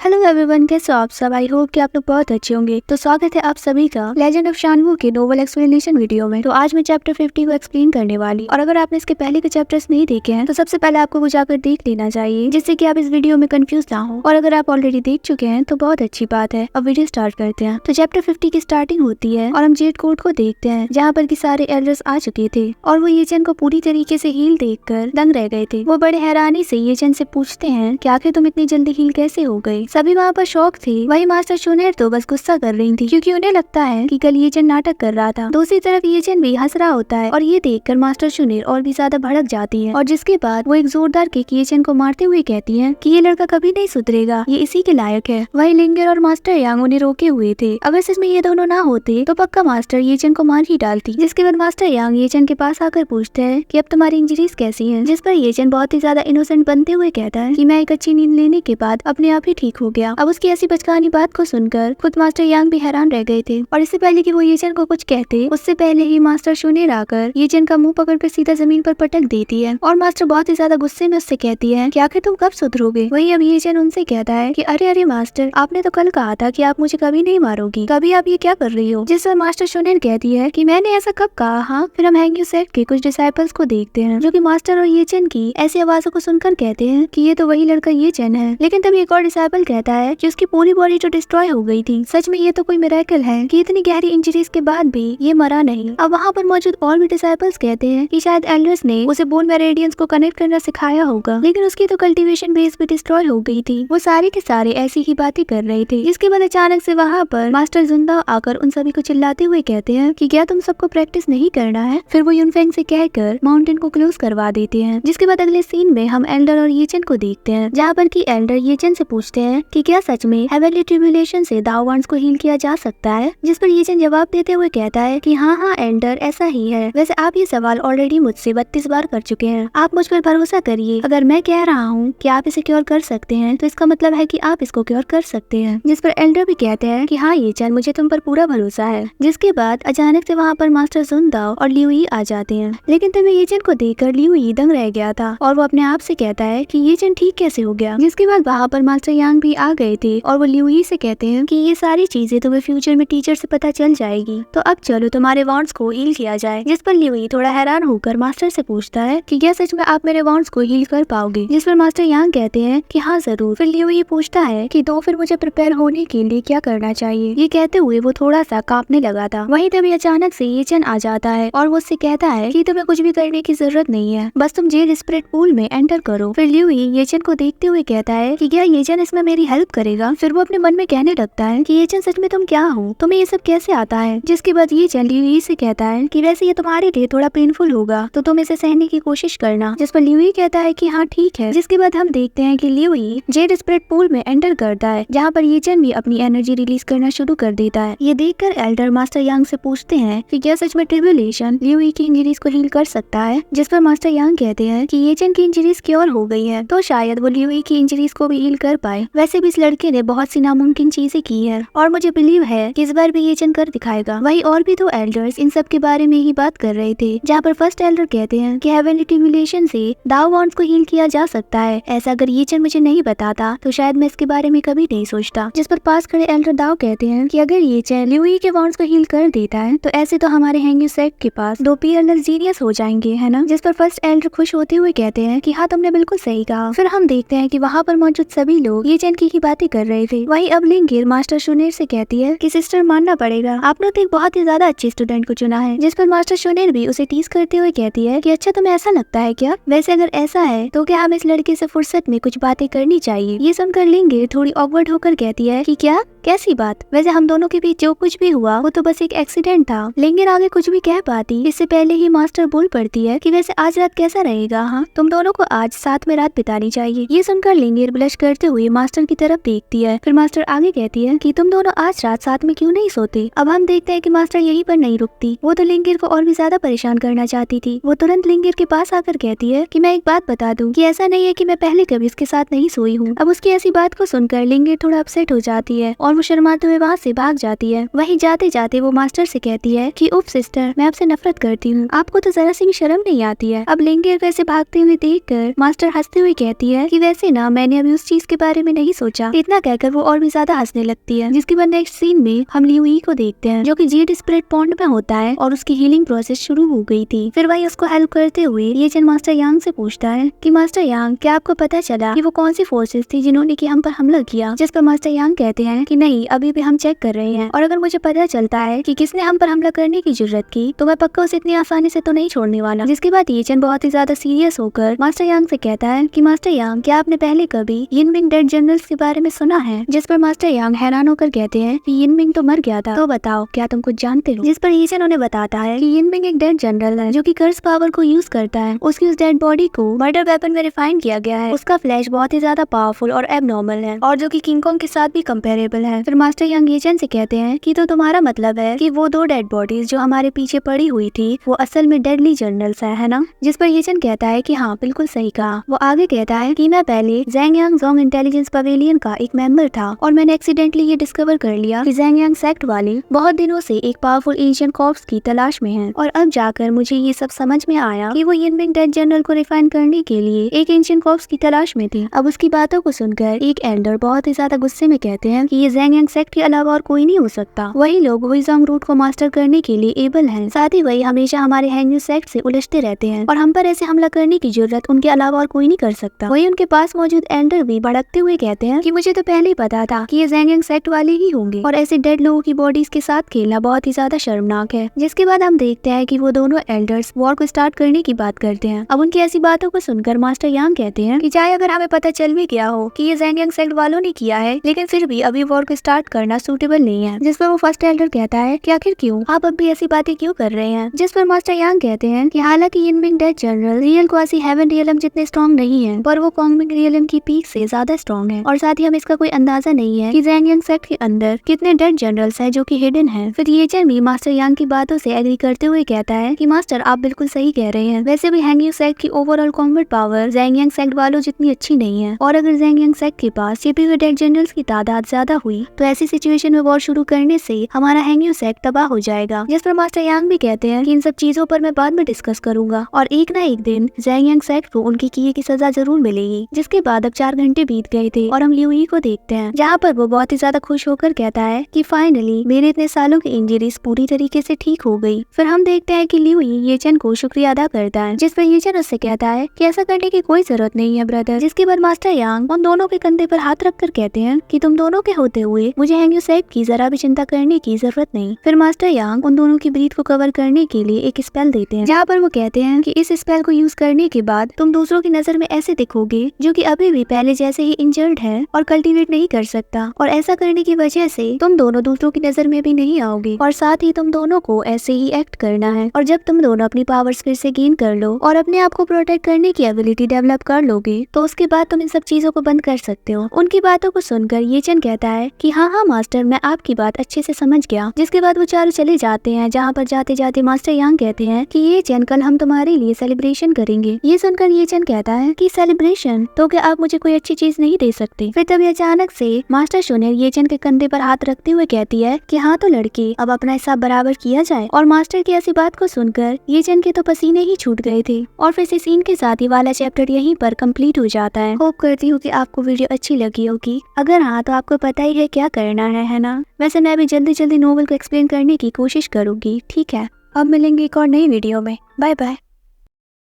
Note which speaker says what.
Speaker 1: Hello everyone, कैसे हो आप सब। आई होप कि आप लोग बहुत अच्छे होंगे। तो स्वागत है आप सभी का लेजेंड ऑफ शानवू के नोवेल एक्सप्लेनेशन वीडियो में। तो आज मैं चैप्टर 50 को एक्सप्लेन करने वाली। और अगर आपने इसके पहले के चैप्टर्स नहीं देखे हैं तो सबसे पहले आपको वो जाकर देख लेना चाहिए, जिससे कि आप इस वीडियो में कंफ्यूज ना हो। और अगर आप ऑलरेडी देख चुके हैं तो बहुत अच्छी बात है। अब वीडियो स्टार्ट करते हैं। तो चैप्टर 50 की स्टार्टिंग होती है और हम जेड कोर्ट को देखते हैं, जहाँ पर की सारे एल्डर्स आ चुके थे और वो येचन को पूरी तरीके से हील देखकर दंग रह गए थे। वो बड़े हैरानी से येचन से पूछते हैं कि आखिर तुम इतनी जल्दी हील कैसे हो गए। सभी वहाँ पर शौक थे। वही मास्टर शूनेर तो बस गुस्सा कर रही थी, क्योंकि उन्हें लगता है कि कल येचन नाटक कर रहा था। दूसरी तरफ येचन भी हंस रहा होता है और ये देखकर मास्टर शूनेर और भी ज्यादा भड़क जाती है। और जिसके बाद वो एक जोरदार किक येचन को मारते हुए कहती है कि ये लड़का कभी नहीं सुधरेगा, ये इसी के लायक है। वही लिंगर और मास्टर यांग उन्हें रोके हुए थे। अगर सच में ये दोनों ना होते तो पक्का मास्टर येचन को मार ही डालती। जिसके बाद मास्टर यांग येचन के पास आकर पूछते हैं कि अब तुम्हारी इंजरीज कैसी हैं। जिस पर येचन बहुत ही ज्यादा इनोसेंट बनते हुए कहता है कि मैं एक अच्छी नींद लेने के बाद अपने आप ही ठीक हो गया। अब उसकी ऐसी बचकानी बात को सुनकर खुद मास्टर यांग भी हैरान रह गए थे। और इससे पहले कि वो येचन को कुछ कहते, उससे पहले ही मास्टर शूनेर आकर येचन का मुंह पकड़कर सीधा जमीन पर पटक देती है। और मास्टर बहुत ही ज्यादा गुस्से में उससे कहती है कि आखिर तुम कब सुधरोगे। वही अब येचन उनसे कहता है कि अरे अरे मास्टर, आपने तो कल कहा था कि आप मुझे कभी नहीं मारोगी, कभी आप ये क्या कर रही हो। जिस पर मास्टर शूनेर कहती है कि मैंने ऐसा कब कहा। हाँ, फिर हम हैंग्यू सेट के कुछ डिसाइपल्स को देखते हैं, जो कि मास्टर और येचन की ऐसी आवाजों को सुनकर कहते हैं कि ये तो वही लड़का येचन है। लेकिन तभी एक और डिसाइपल कहता है कि उसकी पूरी बॉडी तो डिस्ट्रॉय हो गई थी। सच में ये तो कोई मिरेकल है कि इतनी गहरी इंजरीज के बाद भी ये मरा नहीं। अब वहाँ पर मौजूद और भी डिसाइपल्स कहते हैं कि शायद एल्डर्स ने उसे बोन मेरेडियंस को कनेक्ट करना सिखाया होगा, लेकिन उसकी तो कल्टीवेशन बेस भी डिस्ट्रॉय हो गई थी। वो सारे के सारे ऐसी ही बातें कर रहे थे। इसके बाद अचानक से वहाँ पर मास्टर जुंदा आकर उन सभी को चिल्लाते हुए कहते हैं कि क्या तुम सबको प्रैक्टिस नहीं करना है। फिर वो यूनफेंग से कहकर माउंटेन को क्लोज करवा देते हैं। जिसके बाद अगले सीन में हम एल्डर और येचन को देखते हैं, जहाँ पर की एल्डर येचन से पूछते हैं कि क्या सच में हेवनली ट्रिब्यूलेशन से दाओवांस को हील किया जा सकता है। जिस पर येचन जवाब देते हुए कहता है कि हाँ एल्डर, ऐसा ही है। वैसे आप ये सवाल ऑलरेडी मुझसे 32 बार कर चुके हैं। आप मुझ पर भरोसा करिए। अगर मैं कह रहा हूँ कि आप इसे क्योर कर सकते हैं तो इसका मतलब है कि आप इसको क्योर कर सकते हैं। जिस पर एल्डर भी कहते हैं कि हाँ येचन, मुझे तुम पर पूरा भरोसा है। जिसके बाद अचानक से वहाँ पर मास्टर जुनदाओ और लियू यी आ जाते हैं। लेकिन तभी येचन को देखकर लियू यी दंग रह गया था और वो अपने आप से कहता है कि येचन ठीक कैसे हो गया। जिसके बाद वहाँ पर मास्टर यांग भी आ गए थे और वो लियू यी से कहते हैं कि ये सारी चीजें तुम्हें फ्यूचर में टीचर से पता चल जाएगी, तो अब चलो तुम्हारे वांड्स को हील किया जाए। जिस पर लियू यी थोड़ा हैरान होकर मास्टर से पूछता है कि क्या सच में आप मेरे वांड्स को हील कर पाओगे। जिस पर मास्टर यांग कहते हैं कि हाँ जरूर। फिर लियू यी पूछता है कि तो फिर मुझे प्रिपेयर होने के लिए क्या करना चाहिए। ये कहते हुए वो थोड़ा सा कांपने लगा था। वहीं तभी अचानक से येचन आ जाता है और वो उससे कहता है कि तुम्हें कुछ भी करने की जरूरत नहीं है, बस तुम जेड स्पिरिट पूल में एंटर करो। फिर लियू यी येचन को देखते हुए कहता है कि क्या येचन इसमें मेरी हेल्प करेगा। फिर वो अपने मन में कहने लगता है कि येचन सच में तुम क्या हो, तुम्हें ये सब कैसे आता है। जिसके बाद येचन लियू यी से कहता है कि वैसे ये तुम्हारे लिए थोड़ा पेनफुल होगा, तो तुम इसे सहने की कोशिश करना। जिस पर लियू यी कहता है कि हाँ ठीक है। जिसके बाद हम देखते हैं कि लियू यी जेड स्पिरिट पूल में एंटर करता है, जहाँ पर येचन भी अपनी एनर्जी रिलीज करना शुरू कर देता है। ये देखकर एल्डर मास्टर यांग से पूछते हैं कि क्या सच में ट्रिब्यूलेशन लियू यी की इंजरीज को हील कर सकता है। जिस पर मास्टर यांग कहते हैं कि येचन की इंजरीज क्योर हो गई है, तो शायद वो लियू यी की इंजरीज को भी हील कर पाए। वैसे भी इस लड़के ने बहुत सी नामुमकिन चीजें की है और मुझे बिलीव है कि इस बार भी येचन कर दिखाएगा। वही और भी दो एल्डर्स इन सब के बारे में ही बात कर रहे थे, जहाँ पर फर्स्ट एल्डर कहते हैं कि हेवनली ट्रिब्यूलेशन से दाओ वांड्स को हील किया जा सकता है। ऐसा अगर येचन मुझे नहीं बताता तो शायद मैं इसके बारे में कभी नहीं सोचता। जिस पर पास खड़े एल्डर दाओ कहते हैं कि अगर येचन लियू यी के वांड्स को हील कर देता है तो ऐसे तो हमारे हैंग्यू सेट के पास 2 पीएलएल जीनियस हो जाएंगे, है ना। जिस पर फर्स्ट एल्डर खुश होते हुए कहते हैं कि हाँ तुमने बिल्कुल सही कहा। फिर हम देखते हैं कि वहाँ पर मौजूद सभी लोग येचन की ही बातें कर रहे थे। वही अब लिंगिर मास्टर शूनेर से कहती है कि सिस्टर मानना पड़ेगा, आपने तो एक बहुत ही ज्यादा अच्छे स्टूडेंट को चुना है। जिस पर मास्टर शूनेर भी उसे टीज करते हुए कहती है कि अच्छा तुम्हें ऐसा लगता है क्या। वैसे अगर ऐसा है तो क्या हम इस लड़के से फुर्सत में कुछ बातें करनी चाहिए। ये सुनकर लिंगिर थोड़ी ऑकवर्ड होकर कहती है कि क्या, कैसी बात। वैसे हम दोनों के बीच जो कुछ भी हुआ वो तो बस एक एक्सीडेंट था। लिंगिर आगे कुछ भी कह पाती इससे पहले ही मास्टर बोल पड़ती है कि वैसे आज रात कैसा रहेगा। हाँ, तुम दोनों को आज साथ में रात बितानी चाहिए। ये सुनकर लिंगिर ब्लश करते हुए मास्टर की तरफ देखती है। फिर मास्टर आगे कहती है कि तुम दोनों आज रात साथ में क्यों नहीं सोते। अब हम देखते हैं कि मास्टर यहीं पर नहीं रुकती। वो तो लिंगिर को और भी ज्यादा परेशान करना चाहती थी। वो तुरंत लिंगिर के पास आकर कहती है कि मैं एक बात बता दूं कि ऐसा नहीं है कि मैं पहले कभी इसके साथ नहीं सोई हूँ। अब उसकी ऐसी बात को सुनकर लिंगिर थोड़ा अपसेट हो जाती है और वो शर्माते हुए वहाँ से भाग जाती है। वहीं जाते जाते वो मास्टर से कहती है कि उफ सिस्टर, मैं आपसे नफरत करती हूँ, आपको तो जरा सी भी शर्म नहीं आती है। अब लिंगियर वैसे भागते हुए देखकर मास्टर हंसते हुए कहती है कि वैसे ना मैंने अभी उस चीज के बारे में नहीं सोचा। इतना कहकर वो और भी ज्यादा हंसने लगती है। जिसके बाद नेक्स्ट सीन में हम लियुई को देखते हैं जो कि जेड स्प्रेड पॉन्ड में होता है और उसकी हीलिंग प्रोसेस शुरू हो गई थी। फिर वही उसको हेल्प करते हुए ये चन मास्टर यांग से पूछता है कि मास्टर यांग, क्या आपको पता चला कि वो कौन सी फोर्सेस थी जिन्होंने कि हम पर हमला किया? जिस पर मास्टर यांग कहते हैं कि नहीं, अभी भी हम चेक कर रहे हैं, और अगर मुझे पता चलता है कि किसने हम पर हमला करने की जरूरत की तो मैं पक्का उसे इतनी आसानी से तो नहीं छोड़ने वाला। जिसके बाद ये चन बहुत ही ज्यादा सीरियस होकर मास्टर यांग से कहता है कि मास्टर यांग, क्या आपने पहले कभी यिनमिंग डेड जनरल्स के बारे में सुना है? जिस पर मास्टर यांग हैरान होकर कहते हैं कि यिनमिंग तो मर गया था, तो बताओ क्या तुम कुछ जानते हो? जिस पर ये चन उन्हें बताता है कि यिनमिंग एक डेड जनरल है जो कि कर्स पावर को यूज करता है। उसकी उस डेड बॉडी को मर्डर वेपन में रिफाइन किया गया है। उसका फ्लैश बहुत ही ज्यादा पावरफुल और एबनॉर्मल है और जो कि किंग कॉन्ग के साथ भी कंपेरेबल है। फिर मास्टर यांग ये चन से कहते हैं कि तो तुम्हारा मतलब है कि वो 2 डेड बॉडीज जो हमारे पीछे पड़ी हुई थी वो असल में डेडली जनरल्स है ना? जिस पर ये चन कहता है कि हाँ, बिल्कुल सही कहा। वो आगे कहता है कि मैं पहले ज़ैंग जोंग इंटेलिजेंस पवेलियन का एक मेंबर था और मैंने एक्सीडेंटली ये डिस्कवर कर लिया कि ज़ैंग सेक्ट वाले बहुत दिनों से एक पावरफुल एशियन कॉर्प्स की तलाश में हैं, और अब जाकर मुझे ये सब समझ में आया कि वो यिनमिंग डेड जनरल को रिफाइन करने के लिए एक एशियन कॉर्प्स की तलाश में थे। अब उसकी बातों को सुनकर एक एल्डर बहुत ही ज्यादा गुस्से में कहते हैं कि ये ज़ैंग सेक्ट के अलावा और कोई नहीं हो सकता। वही लोग हुइज़ोंग रूट को मास्टर करने के लिए एबल हैं, साथ ही वही हमेशा हमारे हैंग्यू सेक्ट से उलझते रहते हैं और हम पर ऐसे हमला करने की जरूरत उनके अलावा और कोई नहीं कर सकता। वही उनके पास मौजूद एल्डर भी भड़कते हुए कहते हैं कि मुझे तो पहले ही पता था कि ये ज़ैंग सेक्ट वाले ही होंगे और ऐसे डेड लोगों की बॉडीज के साथ खेलना बहुत ही ज्यादा शर्मनाक है। जिसके बाद हम देखते हैं कि वो दोनों एल्डर्स वॉर को स्टार्ट करने की बात करते हैं। अब उनकी ऐसी बातों को सुनकर मास्टर यांग कहते हैं कि चाहे अगर हमें पता चल भी गया हो कि ये ज़ैंग सेक्ट वालों ने किया है, लेकिन फिर भी अभी वॉर को स्टार्ट करना सूटेबल नहीं है। जिस पर वो फर्स्ट एल्डर कहता है कि आखिर क्यों, आप अब भी ऐसी बातें क्यों कर रहे हैं? जिस पर मास्टर यांग कहते हैं कि हालांकि यिनमिंग dead general real quasi heaven realm जितने स्ट्रॉन्ग नहीं है, पर वो कॉन्गमिंग रियलम की पीक से ज्यादा स्ट्रॉन्ग है, और साथ ही हमें इसका कोई अंदाजा नहीं है कि ज़ैंग सेक्ट के अंदर कितने डेड जनरल्स हैं जो कि हिडन है। फिर ये चन भी मास्टर यांग की बातों से एग्री करते हुए कहता है कि मास्टर, आप बिल्कुल सही कह रहे हैं। वैसे भी हैंग्यू सेक्ट की overall combat power Zhang sect वालों जितनी अच्छी नहीं है, और अगर ज़ैंग सेक्ट के पास छिपे हुए डेड जनरल्स की तादाद ज्यादा हुई तो ऐसी सिचुएशन में वॉर शुरू करने से हमारा हैंग्यू सेक्ट तबाह हो जाएगा। जिस पर मास्टर यांग भी कहते हैं कि इन सब चीजों पर मैं बाद में डिस्कस करूंगा और एक ना एक दिन ज़ैंग सेक्ट को उनकी किए की सजा जरूर मिलेगी। जिसके बाद अब 4 घंटे बीत गए थे और हम लियुई को देखते हैं जहाँ पर वो बहुत ही ज्यादा खुश होकर कहता है कि फाइनली मेरे इतने सालों की इंजरीज पूरी तरीके से ठीक हो गई। फिर हम देखते हैं कि लियुई ये चन को शुक्रिया अदा करता है, जिस पर ये चन उससे कहता है कि ऐसा करने की कोई जरूरत नहीं है ब्रदर। जिसके बाद मास्टर यांग उन दोनों के कंधे पर हाथ रखकर कहते हैं कि तुम दोनों के होते हुए मुझे हैंग्यू सेक्ट की जरा भी चिंता करने की जरूरत नहीं। फिर मास्टर यांग उन दोनों की ब्रीथ को कवर करने के लिए एक स्पेल देते हैं, जहाँ पर वो कहते हैं कि इस स्पेल को यूज करने के बाद तुम दूसरों की नजर में ऐसे दिखोगे जो कि अभी भी पहले जैसे ही इंजर्ड है और कल्टीवेट नहीं कर सकता, और ऐसा करने की वजह से तुम दोनों दूसरों की नजर में भी नहीं आओगे, और साथ ही तुम दोनों को ऐसे ही एक्ट करना है। और जब तुम दोनों अपनी पावर्स फिर से गेन कर लो और अपने आप को प्रोटेक्ट करने की एबिलिटी डेवलप कर लोगे तो उसके बाद तुम इन सब चीजों को बंद कर सकते हो। उनकी बातों को सुनकर ये चन कहता है कि हाँ मास्टर, मैं आपकी बात अच्छे से समझ गया। जिसके बाद वो चारों चले जाते हैं, जहाँ पर जाते जाते मास्टर यांग कहते हैं कि ये चन, कल हम तुम्हारे लिए सेलिब्रेशन करेंगे। ये सुनकर ये चन कहता है कि सेलिब्रेशन, तो क्या आप मुझे कोई अच्छी चीज नहीं दे सकते? फिर तभी अचानक से मास्टर शोनेर ये चन के कंधे पर हाथ रखते हुए कहती है कि हाँ तो लड़के, अब अपना हिसाब बराबर किया जाए। और मास्टर की ऐसी बात को सुनकर ये चन के तो पसीने ही छूट गए थे। और फिर इस सीन के साथ ही वाला चैप्टर यहीं पर कंप्लीट हो जाता है। होप करती हूँ कि आपको वीडियो अच्छी लगी होगी। अगर हाँ तो आपको पता ही है क्या करना है ना? वैसे मैं भी जल्दी जल्दी नोवेल को एक्सप्लेन करने की कोशिश करूंगी। ठीक है, अब मिलेंगे एक और नई वीडियो में। Bye bye.